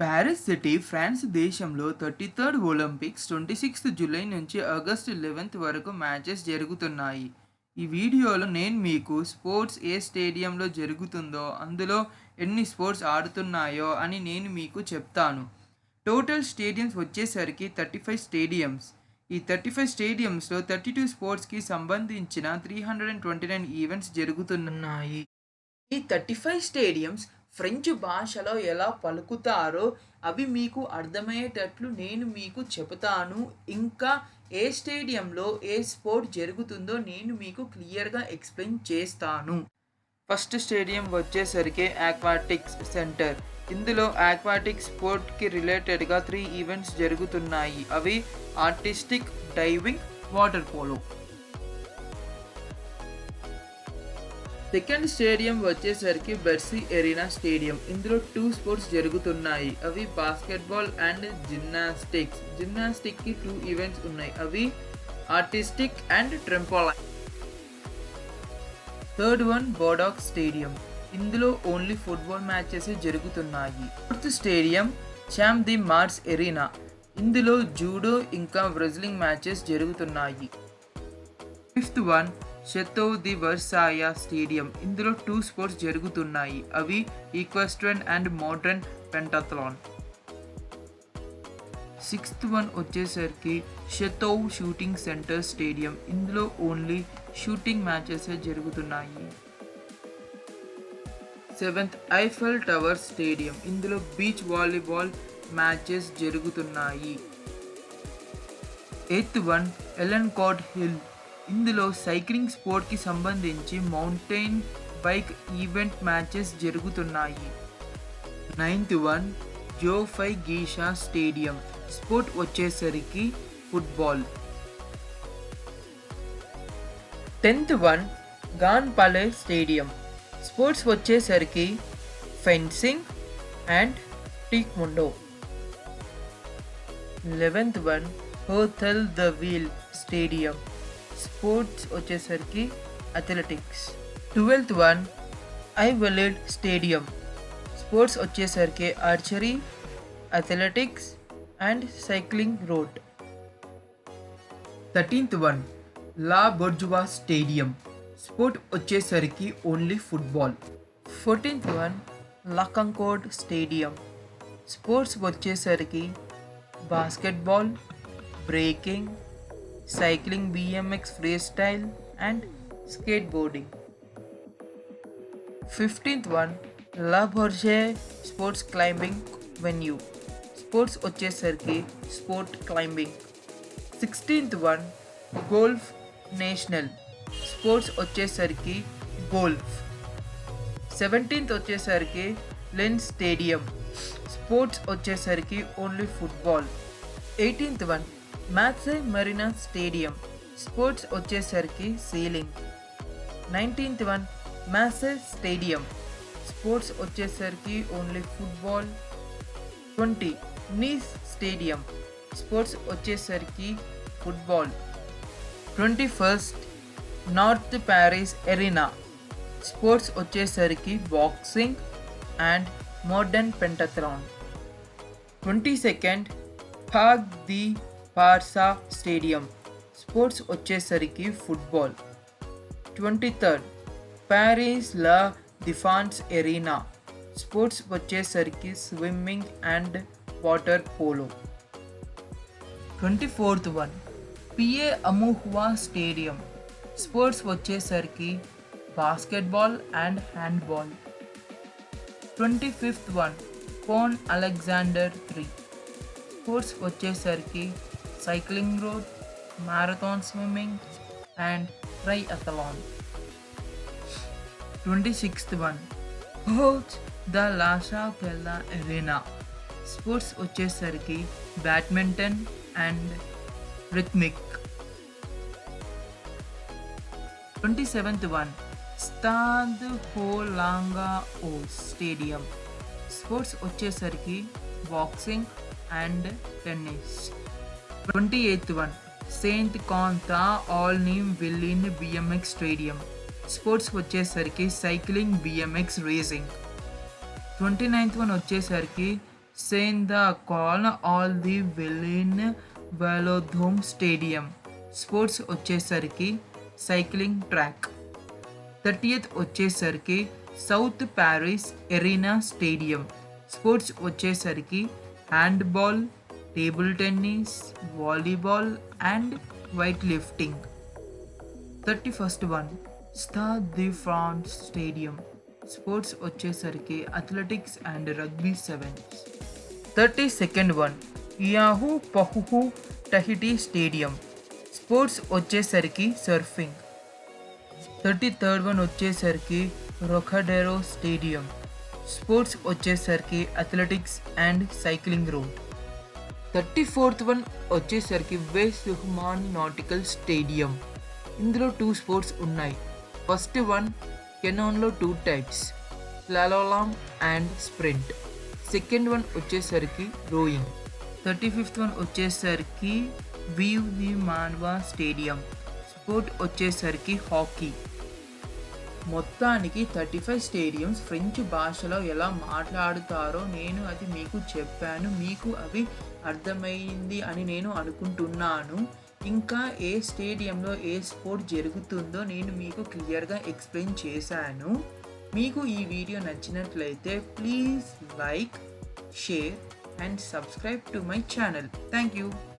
Paris city France దేశంలో 33rd Olympics 26th July నుంచి August 11th వరకు మ్యాచెస్ జరుగుతున్నాయి. ఈ వీడియోలో నేను మీకు స్పోర్ట్స్ ఏ స్టేడియంలో జరుగుతుందో, అందులో ఎన్ని స్పోర్ట్స్ ఆడుతున్నాయో అని నేను మీకు చెప్తాను. టోటల్ స్టేడియంస్ వచ్చేసరికి 35 స్టేడియంస్. ఈ 35 స్టేడియంస్లో 32 స్పోర్ట్స్కి సంబంధించిన 329 ఈవెంట్స్ జరుగుతున్నాయి. ఈ 35 స్టేడియంస్ ఫ్రెంచ్ భాషలో ఎలా పలుకుతారో అవి మీకు అర్థమయ్యేటట్లు నేను మీకు చెబుతాను. ఇంకా ఏ స్టేడియంలో ఏ స్పోర్ట్ జరుగుతుందో నేను మీకు క్లియర్గా ఎక్స్ప్లెయిన్ చేస్తాను. ఫస్ట్ స్టేడియం వచ్చేసరికి ఆక్వాటిక్స్ సెంటర్. ఇందులో ఆక్వాటిక్ స్పోర్ట్కి రిలేటెడ్గా 3 ఈవెంట్స్ జరుగుతున్నాయి. అవి artistic, diving, water polo. Second stadium వచ్చేసరికి బెర్సీ ఎరీనా స్టేడియం. ఇందులో 2 స్పోర్ట్స్ జరుగుతున్నాయి. అవి బాస్కెట్బాల్ అండ్ జిమ్నాస్టిక్స్. జిమ్నాస్టిక్కి 2 ఈవెంట్స్ ఉన్నాయి. అవి artistic and trampoline. Third one Bordeaux stadium. ఇందులో ఓన్లీ ఫుట్బాల్ మ్యాచెస్ జరుగుతున్నాయి. Fourth stadium Champ de Mars arena. ఇందులో జూడో ఇంకా రెజ్లింగ్ మ్యాచెస్ జరుగుతున్నాయి. Fifth one Chateau de Versailles stadium. ఇందులో 2 స్పోర్ట్స్ జరుగుతున్నాయి. అవి equestrian and modern pentathlon. Sixth one వచ్చేసరికి షెతో shooting centre stadium. ఇందులో ఓన్లీ షూటింగ్ మ్యాచెస్ జరుగుతున్నాయి. Seventh Eiffel Tower stadium. ఇందులో బీచ్ వాలీబాల్ మ్యాచెస్ జరుగుతున్నాయి. Eighth one Elancourt Hill. ఇందులో సైక్లింగ్ స్పోర్ట్కి సంబంధించి మౌంటైన్ బైక్ ఈవెంట్ మ్యాచెస్ జరుగుతున్నాయి. Ninth one Geoffroy Guichard stadium. Sport వచ్చేసరికి football. 10th one Grand Palais stadium. Sports వచ్చేసరికి fencing and taekwondo. 11th one Hotel de Ville stadium. Sports వచ్చేసరికి athletics. 12th one Invalides stadium. Sports వచ్చేసరికి archery, athletics and cycling road. 13th one లా బొర్జువా stadium. Sport వచ్చేసరికి only football. 14th one La Concorde stadium. Sports వచ్చేసరికి basketball, breaking, cycling, BMX freestyle and skateboarding. 15th one La Bourget sports climbing venue. Sports వచ్చేసరికి sport climbing. 16th one Golf National. Sports వచ్చేసరికి golf. 17th వచ్చేసరికి Lens stadium. Sports వచ్చేసరికి only football. 18th one Marseille marina stadium. Sports వచ్చేసరికి sailing. 19th one Marseille stadium. Sports వచ్చేసరికి only football. 20 Nice stadium. Sports వచ్చేసరికి football. 21st north Paris arena. Sports వచ్చేసరికి boxing and modern pentathlon. 22nd Parc des Princes stadium. Sports వచ్చేసరికి football. 23rd Paris La Defense arena. Sports వచ్చేసరికి swimming and water polo. 24th one Pierre Mauroy stadium. Sports వచ్చేసరికి basketball and handball. 25th one Pont Alexandre 3. Sports వచ్చేసరికి cycling road, marathon swimming and triathlon. 26th one హోచ్ de la Chapelle arena. Sports వచ్చేసరికి badminton and rhythmic. 27th one Stade Roland Garros stadium. Sports వచ్చేసరికి boxing and tennis. 28th one Saint Quentin en నీమ్ విల్లిన్ BMX stadium. Sports వచ్చేసరికి cycling, BMX racing. 29th one వచ్చేసరికి Senda Call all the Villain Velodrome Stadium. Sports వచ్చేసరికి cycling track. 30th వచ్చేసరికి south Paris arena stadium. Sports వచ్చేసరికి handball, table tennis, volleyball and weight lifting. 31st one Stade de France stadium. Sports వచ్చేసరికి athletics and rugby sevens. 32nd one Teahupoo Tahiti stadium. Sports వచ్చేసరికి surfing. 33rd one వచ్చేసరికి రొకాడెరో stadium. Sports వచ్చేసరికి athletics and cycling road. 34th one వచ్చేసరికి Vaires సుహ్మాన్ nautical stadium. ఇందులో 2 sports ఉన్నాయి. First one కెనాన్లో 2 types, slalom and sprint. Second one వచ్చేసరికి rowing. 35th one వచ్చేసరికి Yves du Manoir stadium. Sport వచ్చేసరికి హాకీ. మొత్తానికి 35 స్టేడియంస్ ఫ్రెంచ్ భాషలో ఎలా మాట్లాడుతారో నేను అది మీకు చెప్పాను. మీకు అవి అర్థమైంది అని నేను అనుకుంటున్నాను. ఇంకా ఏ స్టేడియంలో ఏ స్పోర్ట్ జరుగుతుందో నేను మీకు క్లియర్గా ఎక్స్ప్లెయిన్ చేశాను. మీకు ఈ వీడియో నచ్చినట్లయితే please like, share and subscribe to my channel. Thank you.